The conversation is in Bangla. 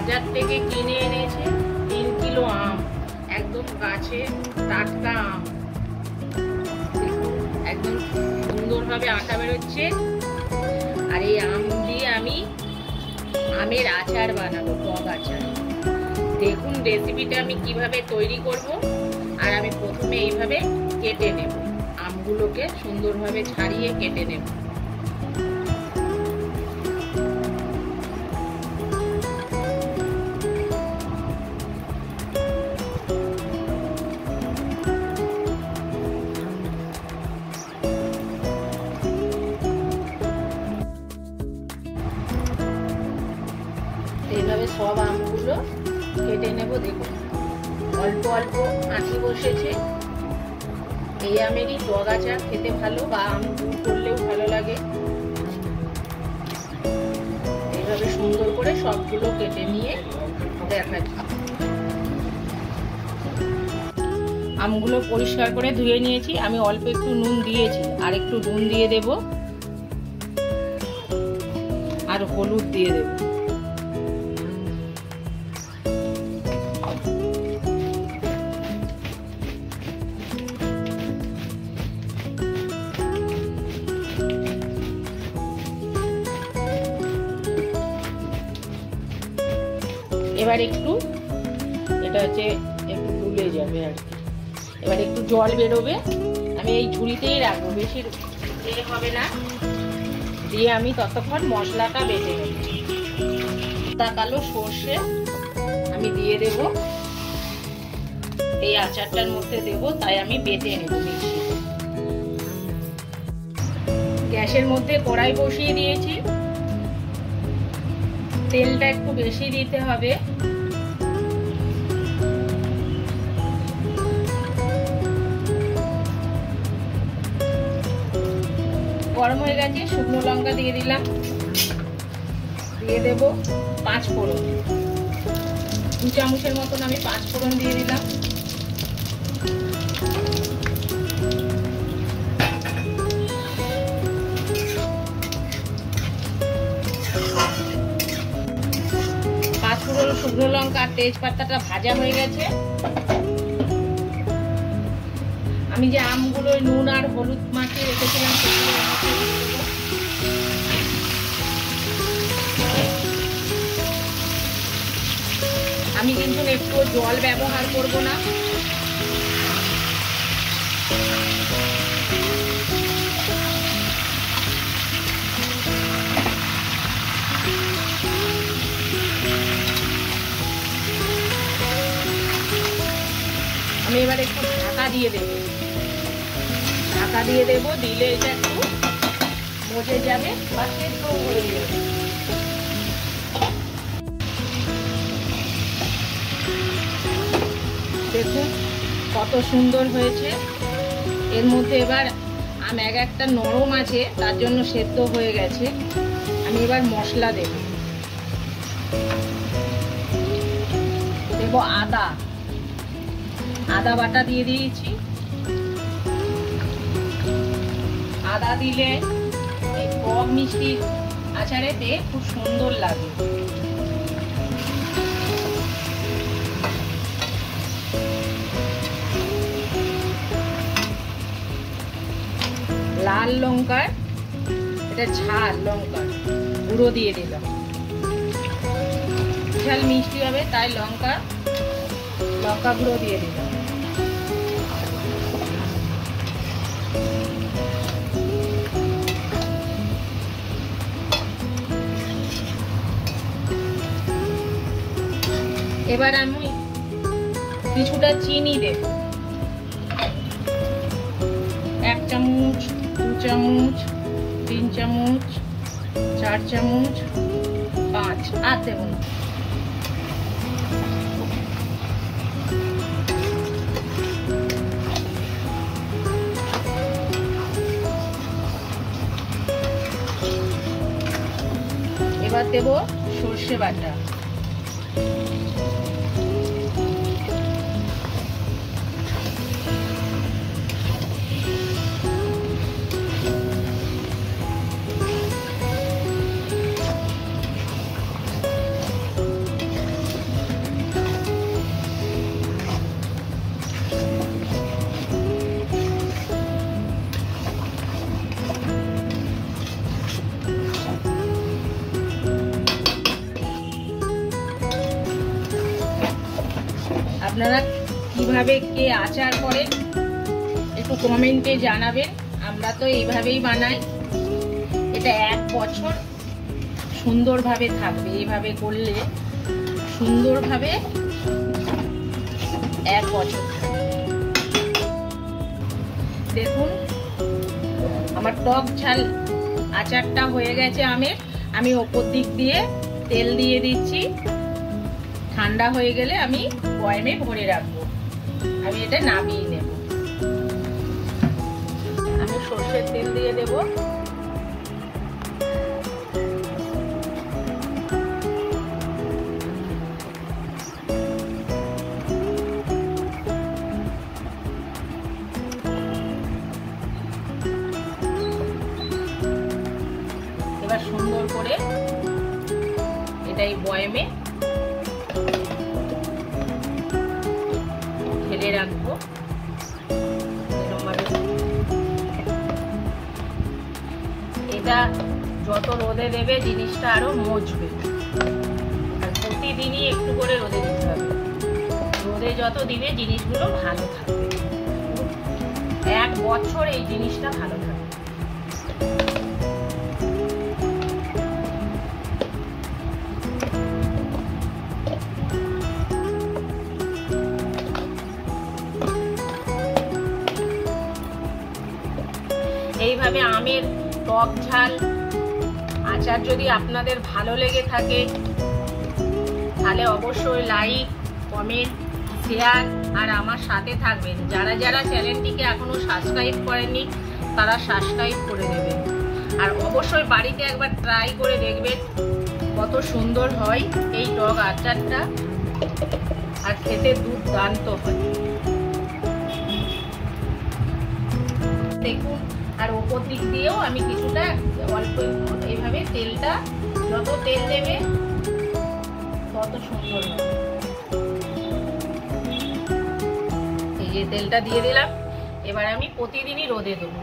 বাজার থেকে কিনে এনেছে 3 কিলো আম, একদম গাছে টাটকা আম। একদম সুন্দরভাবে আটা বেরোচ্ছে। আর এই আম দিয়ে আমি আমের আচার বানাবো, টক আচার। দেখুন রেসিপিটা আমি কিভাবে তৈরি করব। আর আমি প্রথমে এইভাবে কেটে নেব, আমগুলোকে সুন্দরভাবে ছাড়িয়ে কেটে নেব। এইভাবে সব আমগুলো কেটে নেব। দেখুন অল্প অল্প আঁটি বসেছে। এই আমেরই টক আচার খেতে ভালো, বা আম গুঁড়ো করলেও ভালো লাগে। এইভাবে সুন্দর করে সবগুলো কেটে নিয়ে দেখাচ্ছি। আমগুলো পরিষ্কার করে ধুয়ে নিয়েছি। আমি অল্প একটু নুন দিয়েছি, আর একটু নুন দিয়ে দেব, আর হলুদ দিয়ে দেব। এবার একটু এটা হচ্ছে একটু ডুবে যাবে আর কি। এবার একটু জল বেরোবে। আমি এই ঝুড়িতেই রাখবো, বেশি হবে না। দিয়ে আমি ততক্ষণ মশলাটা বেটে নেব। কালো সর্ষে আমি দিয়ে দেব, এই আচারটার মধ্যে দেব, তাই আমি বেটে নেব মিক্সিতে। গ্যাসের মধ্যে কড়াই বসিয়ে দিয়েছি। তেলটা একটু বেশি দিতে হবে। গরম হয়ে গেছে, শুকনো লঙ্কা দিয়ে দিলাম। দিয়ে দেব 5 ফোড়ন, 2 চামচের মতন আমি 5 ফোড়ন দিয়ে দিলাম। শুকনো লঙ্কা আর তেজপাতাটা ভাজা হয়ে গেছে। আমি যে আমগুলো নুন আর হলুদ মাখিয়ে রেখেছিলাম সেগুলো আমি কিন্তু একটু জল ব্যবহার করব না। আমি এবার একটু ঢাকা দিয়ে দেব। দিলে এটা একটু মজে যাবে বা সেদ্ধ হয়ে যাবে। দেখুন কত সুন্দর হয়েছে। এর মধ্যে এবার আম এক একটা নরম আছে, তার জন্য সেদ্ধ হয়ে গেছে। আমি এবার মশলা দেব। আদা বাটা দিয়ে দিয়েছি। আদা দিলে এই টক মিষ্টি আচারেতে খুব সুন্দর লাগে। লাল লঙ্কার, এটা ঝাল লঙ্কার গুঁড়ো দিয়ে দিলাম। ঝাল মিষ্টি হবে তাই লঙ্কা গুঁড়ো দিয়ে দিলাম। এবার আমি কিছুটা চিনি দেব। 1 চামচ, 2 চামচ, 3 চামচ, 4 চামচ, 5 আর দেব না। এবার দেব সর্ষে বাটা। আপনারা কিভাবে কে আচার করেন একটু কমেন্টে জানাবেন। আমরা তো এইভাবেই বানাই। এটা 1 বছর সুন্দরভাবে থাকবে। এইভাবে করলে সুন্দরভাবে 1 বছর থাকবে। দেখুন আমার টক ঝাল আচারটা হয়ে গেছে আমের। আমি ওপর দিক দিয়ে তেল দিয়ে দিচ্ছি। ঠান্ডা হয়ে গেলে আমি বয়ামে ভরে রাখবো। আমি এটা নামিয়ে নেব। আমি সরষের তেল দিয়ে দেব। এবার সুন্দর করে এটাই বয়ামে ঢেলে রাখবো। এটা যত রোদে দেবে জিনিসটা আরো মজবে। আর প্রতিদিনই একটু করে রোদে দিতে হবে। রোদে যত দিবে জিনিসগুলো ভালো থাকবে। 1 বছর এই জিনিসটা ভালো থাকবে। এইভাবে আমের টক ঝাল আচার যদি আপনাদের ভালো লেগে থাকে তাহলে অবশ্যই লাইক, কমেন্ট, শেয়ার আর আমার সাথে থাকবেন। যারা যারা চ্যানেলটিকে এখনো সাবস্ক্রাইব করেননি তারা সাবস্ক্রাইব করে দেবেন। আর অবশ্যই বাড়িতে একবার ট্রাই করে দেখবেন কত সুন্দর হয় এই টক আচারটা। আর খেতে দুর্দান্ত হয়। দেখুন আর ওপর দিক দিয়েও আমি কিছুটা অল্প একটু এইভাবে তেলটা, যত তেল দেবে তত সুন্দর হবে। এই যে তেলটা দিয়ে দিলাম। এবার আমি প্রতিদিনই রোদে দেবো।